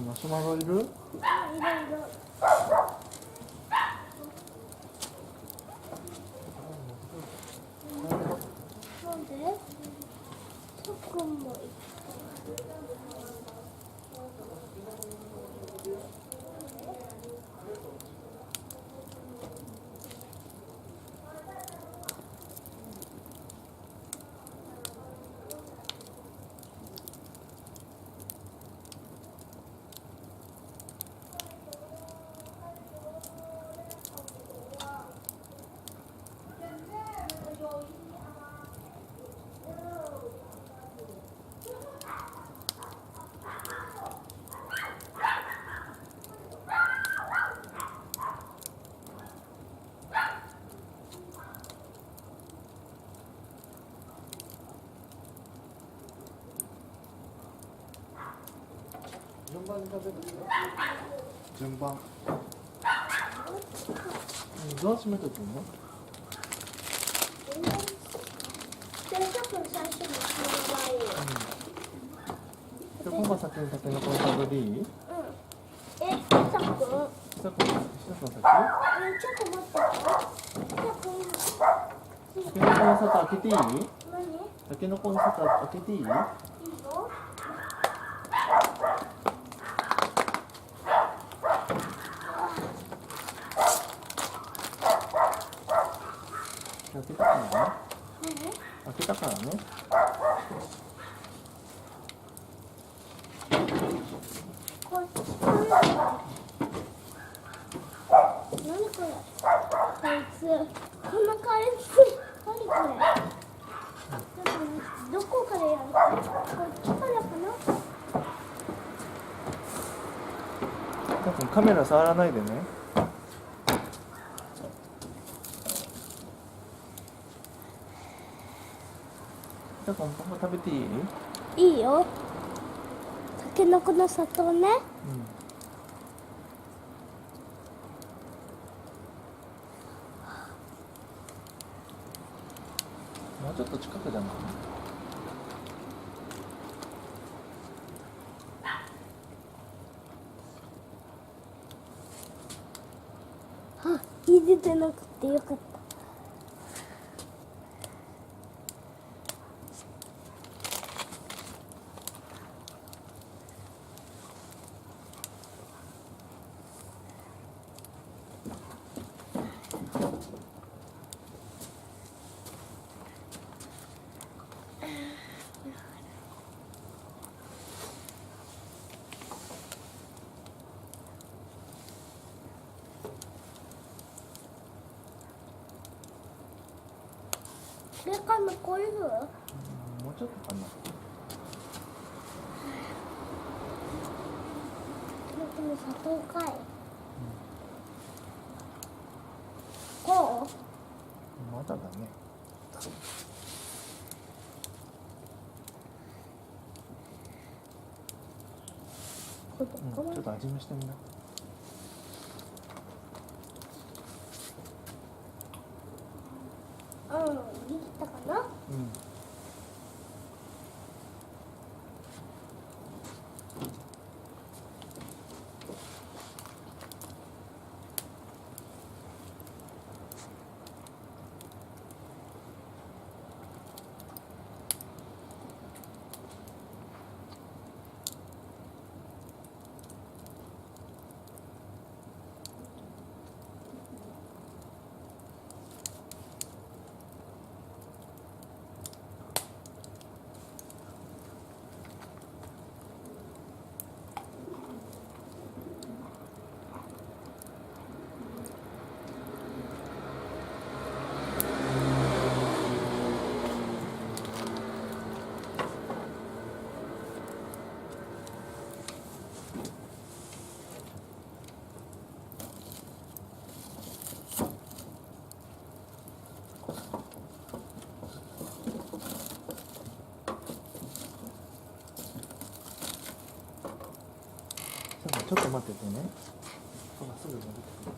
マシュマロいる？いろいろ。なんで？そこもいる。順番に食べるんですか？順番。どう閉めとくの？じゃあちょっと最初にその場合。じゃあ今晩先にタケノコの食べでいい？うん。久くん。久くん先？ちょっと待って。タケノコの里開けていい？何？タケノコの里開けていい？いいよ。開けたからね。何？開けたからね。これ。何これ？こいつ。こんなカレー。何これ？どこからやるの？こっちからかな？多分カメラ触らないでね。じゃあパパ食べていい？いいよ。タケノコの里ね。もうちょっと近くじゃない？あ、入れてなくてよかった。これかな、こういう風？もうちょっとかな。この里かい。こう？まだだね。ちょっと味見してみな。できたかな？と待っててね。ほらすぐ戻ってくる。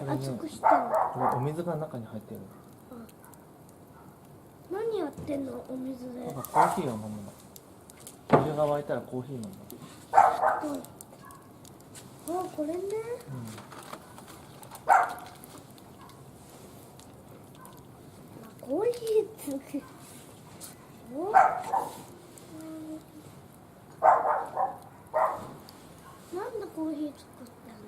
熱くしてんの？これお水が中に入ってる。何やってんのお水で？なんかコーヒーを飲むの。お湯が沸いたらコーヒー飲むの。あ、これね。コーヒーつく。コーヒー作ったの？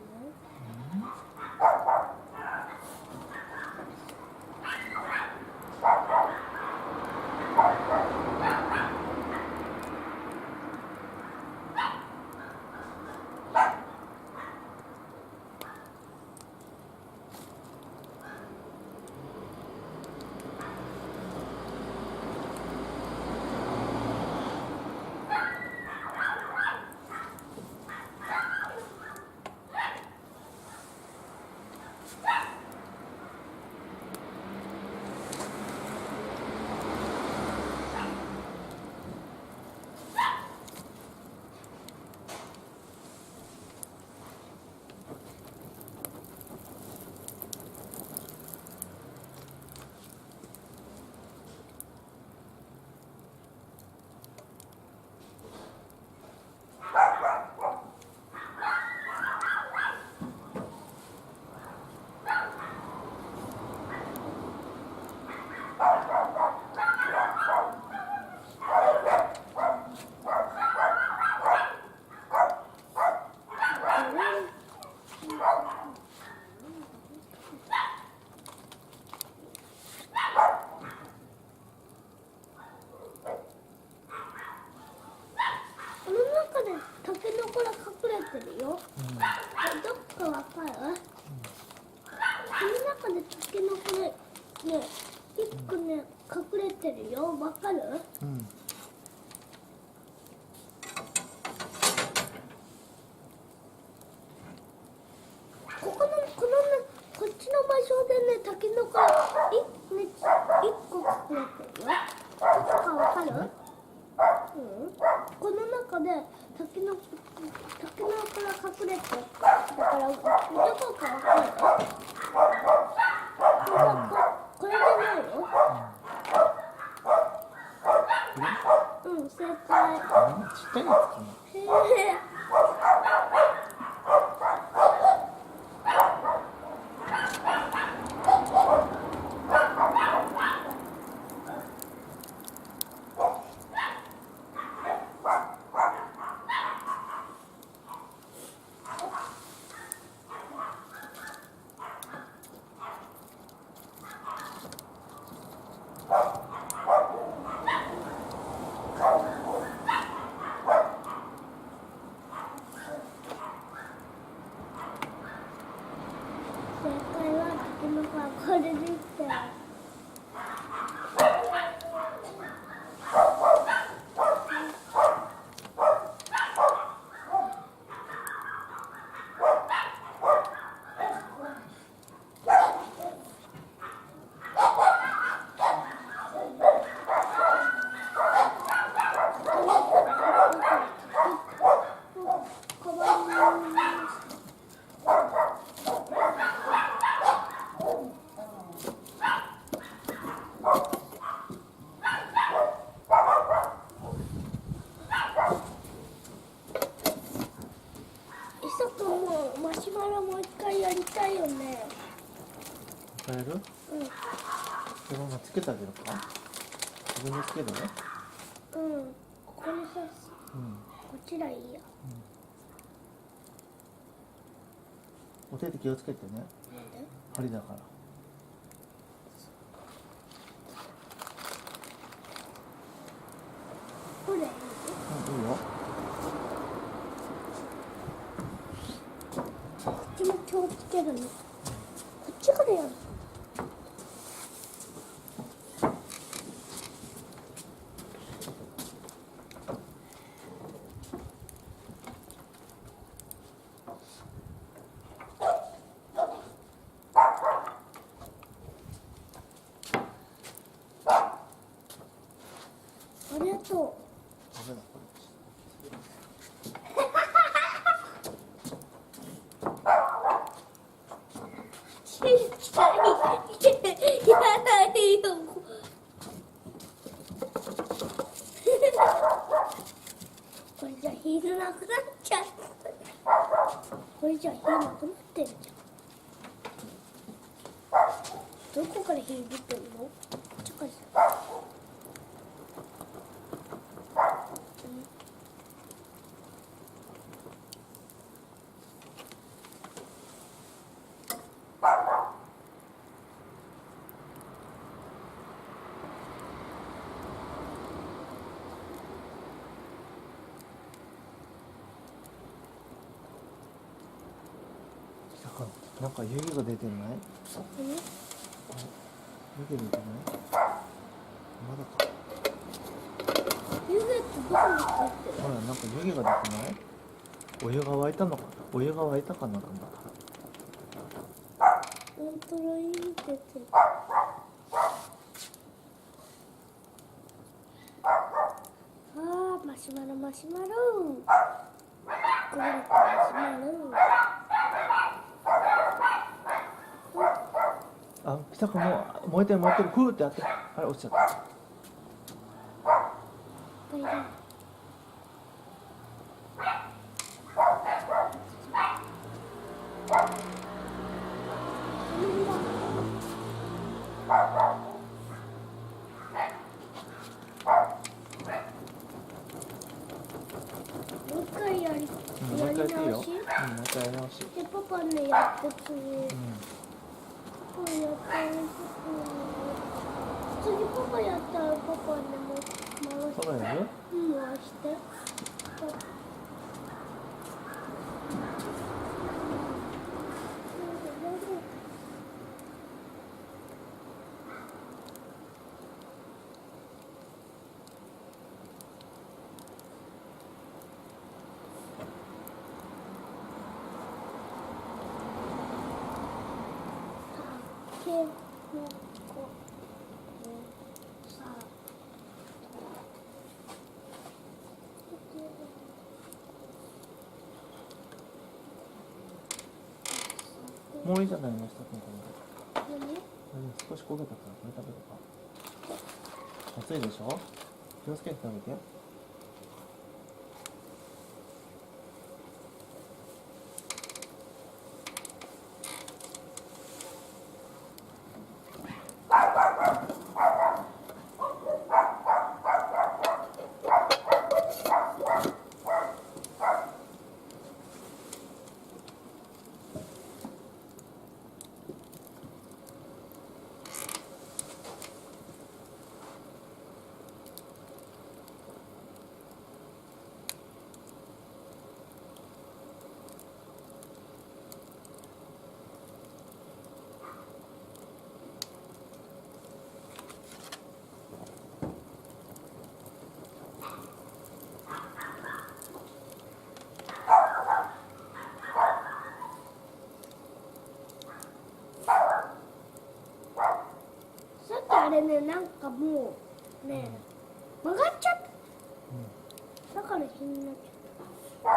この中でタケノコが隠れてるよ。どっかわかる？この中でタケノコでね、一個ね隠れてるよ。わかる？こっちの場所でね、タケノコが一個隠れてるよ。どこかわかる？この中でタケノコが隠れてる。だからどこかわかる？これじゃないよ。正解。ちっちゃいやつかな。正解はタケノコはこれでしたよ。マシュマロもう一回やりたいよね。変える？そのままつけてあげるか？自分でつけるね。ここにさす。こっちらいいや。お手で気をつけてね。なんで？針だから。これいい？いいよ。こっちも気をつけるの。こっちからやる。ありがとう。ダメだこちっちゃい。やないよ。これじゃ火なくなっちゃう。これじゃ火なくなってるじゃん。どこから火出てるの？こっちからじゃん。なんか湯気が出てない？何？湯気出てない？まだか。湯気ってどこに入ってる？ほら、なんか湯気が出てない？お湯が沸いたのか？お湯が沸いたかな、なんだ。本当の湯気出てる。マシュマロマシュマロ。これマシュマロ。あ、来たかも。燃えてる燃えてる。ふーってやってる。あれ、落ちちゃった。これだ。もう一回やりもう一回やっていいよ。直し。もう一回やり直し。でパパねやって次。パパやったら次パパやったらパパねも回して。パパやる？回して。けのこさもういいじゃないの、したくんこれ。何？少し焦げたからこれ食べるか。熱いでしょ？気をつけて食べて。さっきあれねなんかもうね曲がっちゃった。だから火になっちゃっ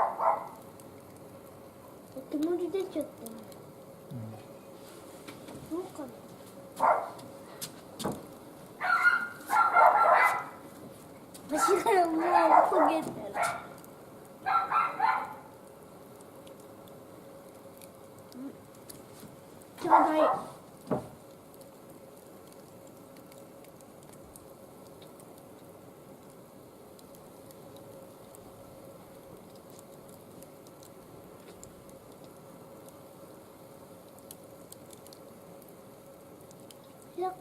た。煙出ちゃったね。どうかな。足がもう焦げてる。ちょうだい。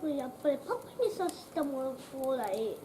やっぱりパパにさせてもらう方がいい。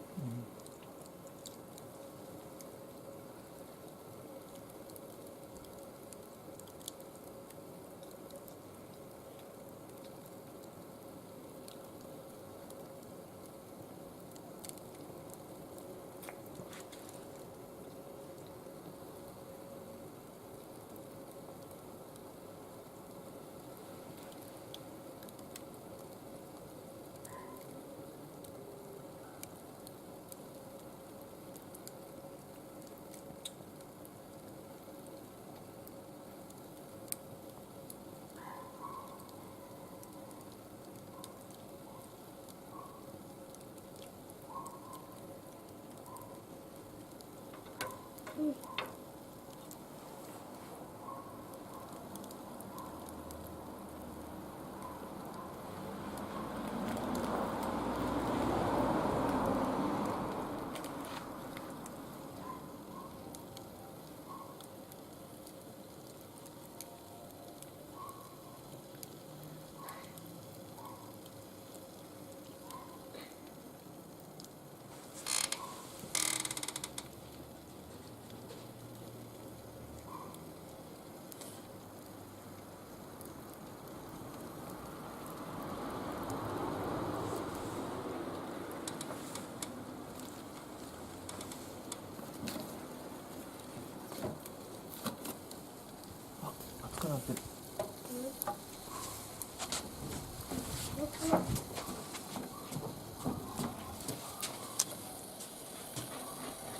なってる。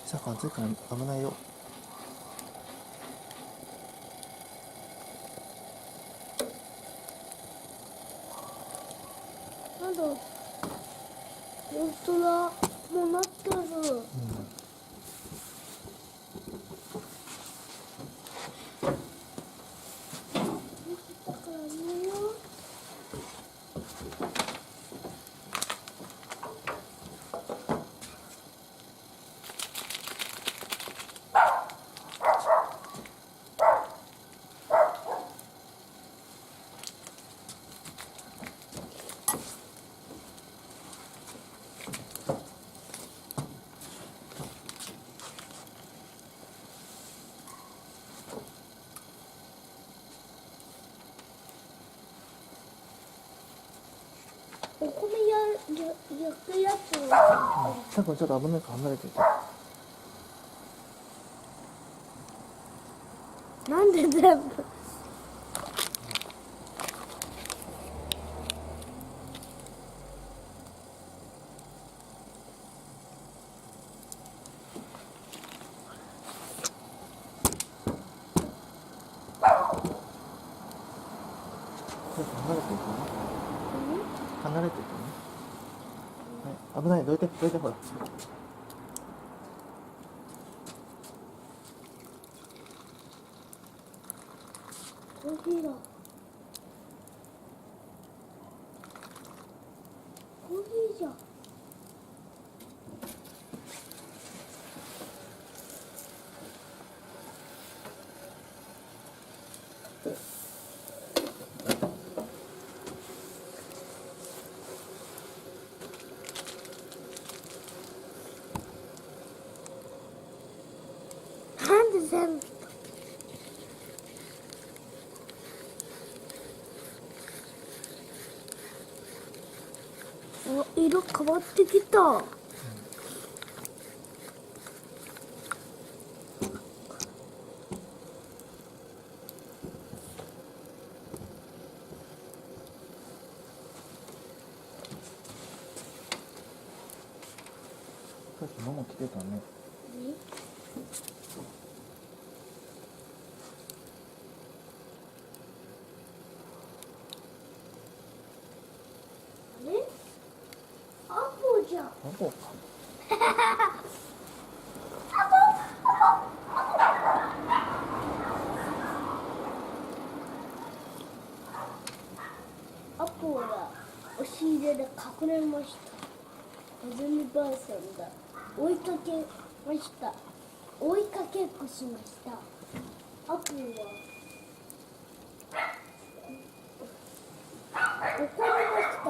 さか暑いから危ないよ。なんだ、本当だ、もうなってる。だから寝よう。お米焼くやつをさくんちょっと危ないから離れていて。なんで全部ちょっと離れていてね。離れていてね。はい、危ない。どいてほら。コーヒーだ。コーヒーじゃん。なんで全部色変わってきた。さっきママ来てたね。あれアポじゃん。アポか。アポが押し入れで隠れました。ネズミばあさんが追いかけました。追いかけっこしました。アポは怒りました。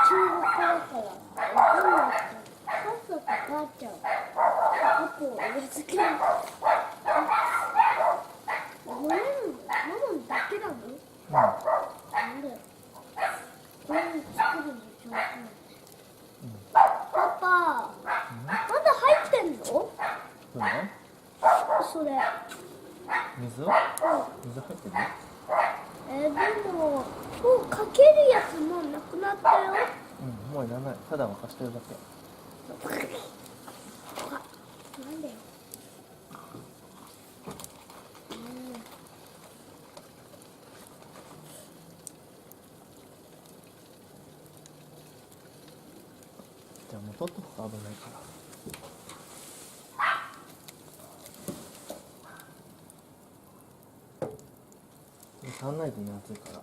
中国だから怒んなくてさっさとばあちゃんアポを預けました。ごめん、ママだけなの？なんでこれ作るの上手なんで。パパ、まだ入ってんの？どうだ？それ。水入ってる？でももうかけるやつもうなくなったよ。もういらない。ただ沸かしてるだけ。なんで？じゃあもう取っとくか、危ないから。触んないでね、熱いから。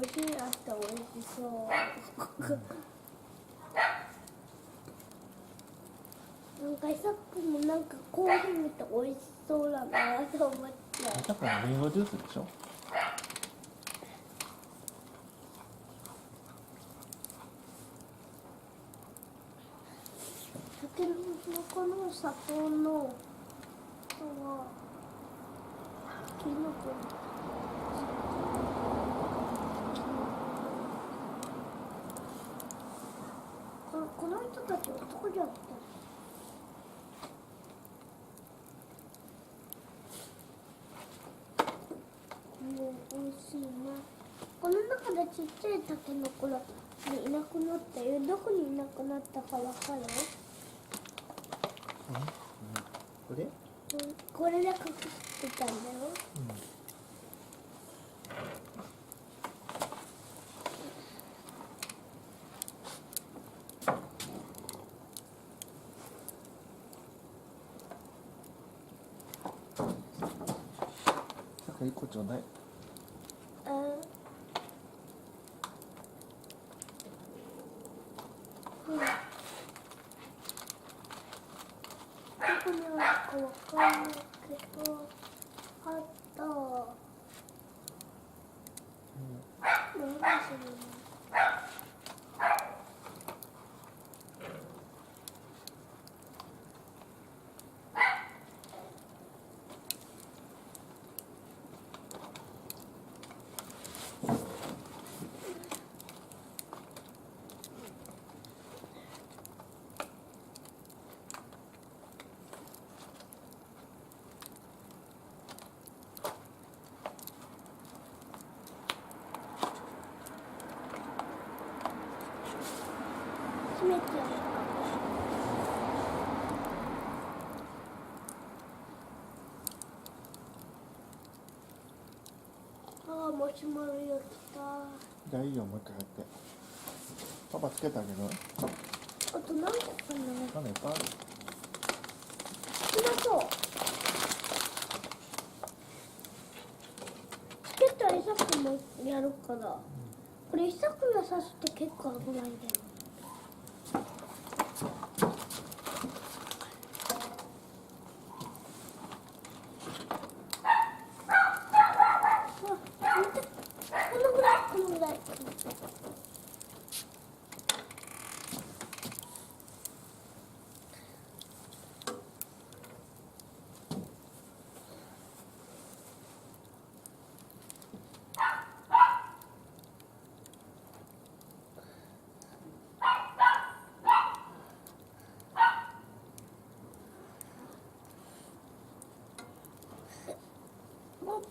美味しい。明日美味しそう。なんかイサクもなんかコーヒー見て美味しそうだなと思って。だからリンゴジュースでしょ。たけのこの砂糖の人はキノコ。この人たち男じゃった。もう美味しいな。この中でちっちゃいタケノコがいなくなったよ。どこにいなくなったかわかる？これ？これで隠してたんだよ。なんか一個ちょうだい。どこにあるかわかんないけど、あった。何それ？閉めてやるか。ああ、マシュマロ焼きたい。じゃあいいよ、もう一回やって。パパつけてあげる？あと何個かな。まだいっぱいある。少なそう。つけたらイサクもやるから。これイサクが刺すと結構危ないんだよ。このぐらい、このぐらい。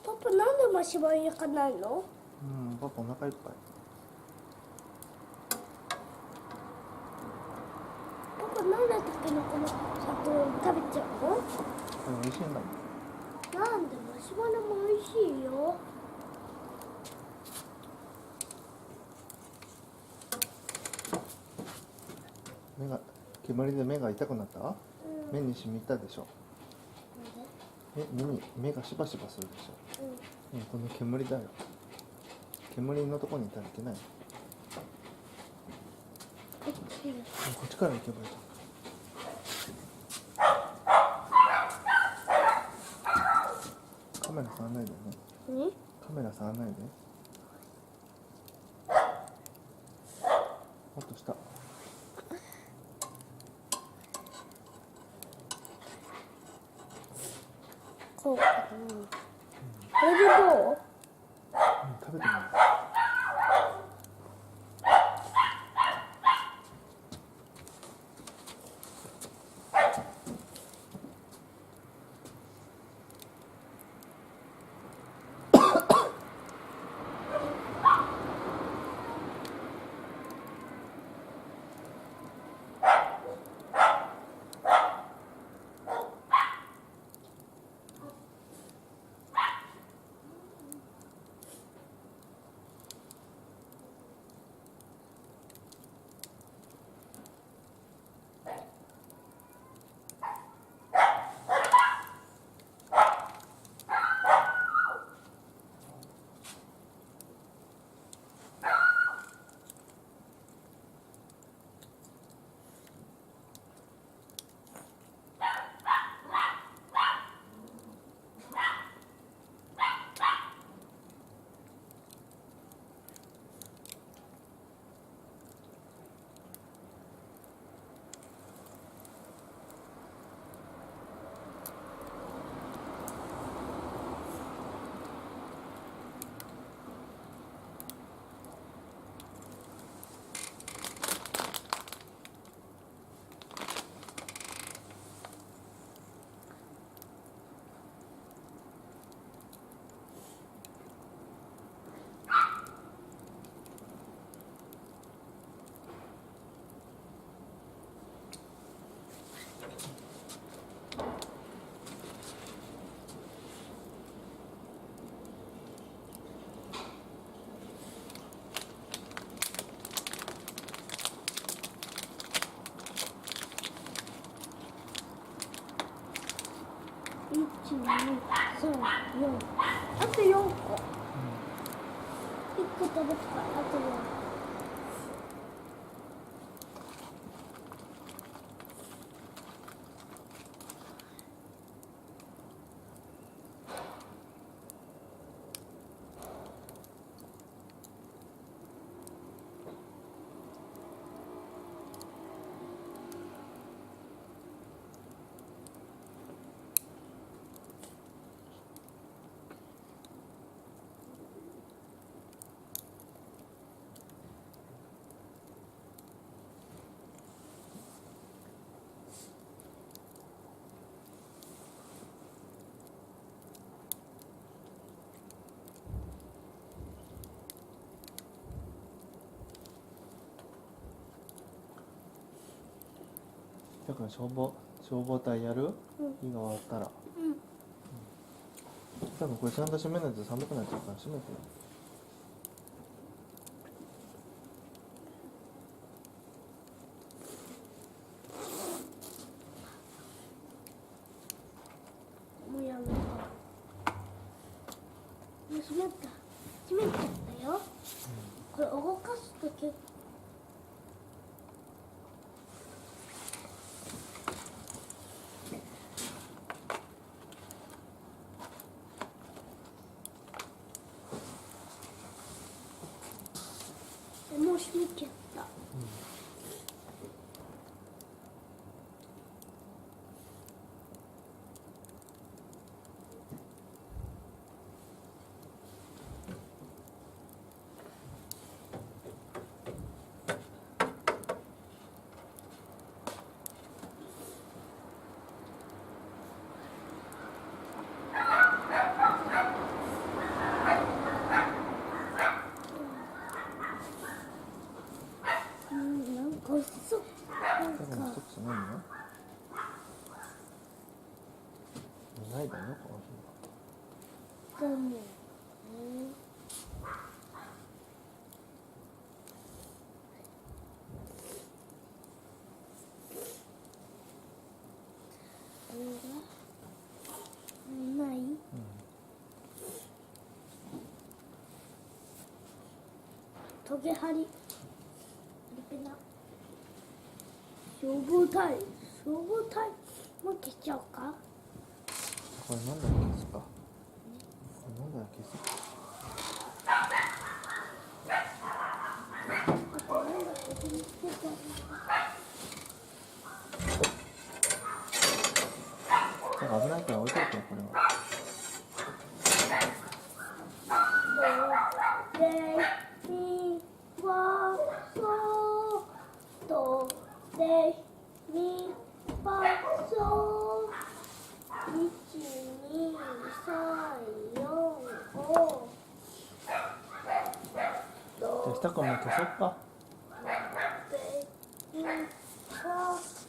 パパ、なんでマシュマロ焼かないの？パパお腹いっぱい。パパ、なんでタケノコの砂糖を食べちゃうの？これ美味しいんだもん。なんでマシュマロも美味しいよ。煙で目が痛くなった？目に染みたでしょ。目がしばしばするでしょ。この煙だよ。煙のところにいたらいけない。こっちから行けばいいじゃん。カメラ触らないでね。カメラ触らないで。もっと下。こうかな。これでどう？食べてみよあと4個。1個食べたからあと4個。だから消防隊やる、火が終わったら。多分これちゃんと閉めないと寒くなっちゃうから閉めてよ。もうやめた。もう閉めた。閉めちゃったよ。これ動かすと結構。もう閉めちゃった。なんか遅っ。なんだから一かつないの？ないだよこの日は。残念。ない。トゲハリ。リペナ。消防隊も消しちゃおうか。これなんだら消すか。これなんだら消すか。あとなんだここにつけてあるなんか危ないから置いといてよこれは。ドレミファソドレミファソ12345じゃあ下からもう消そっか。レミファ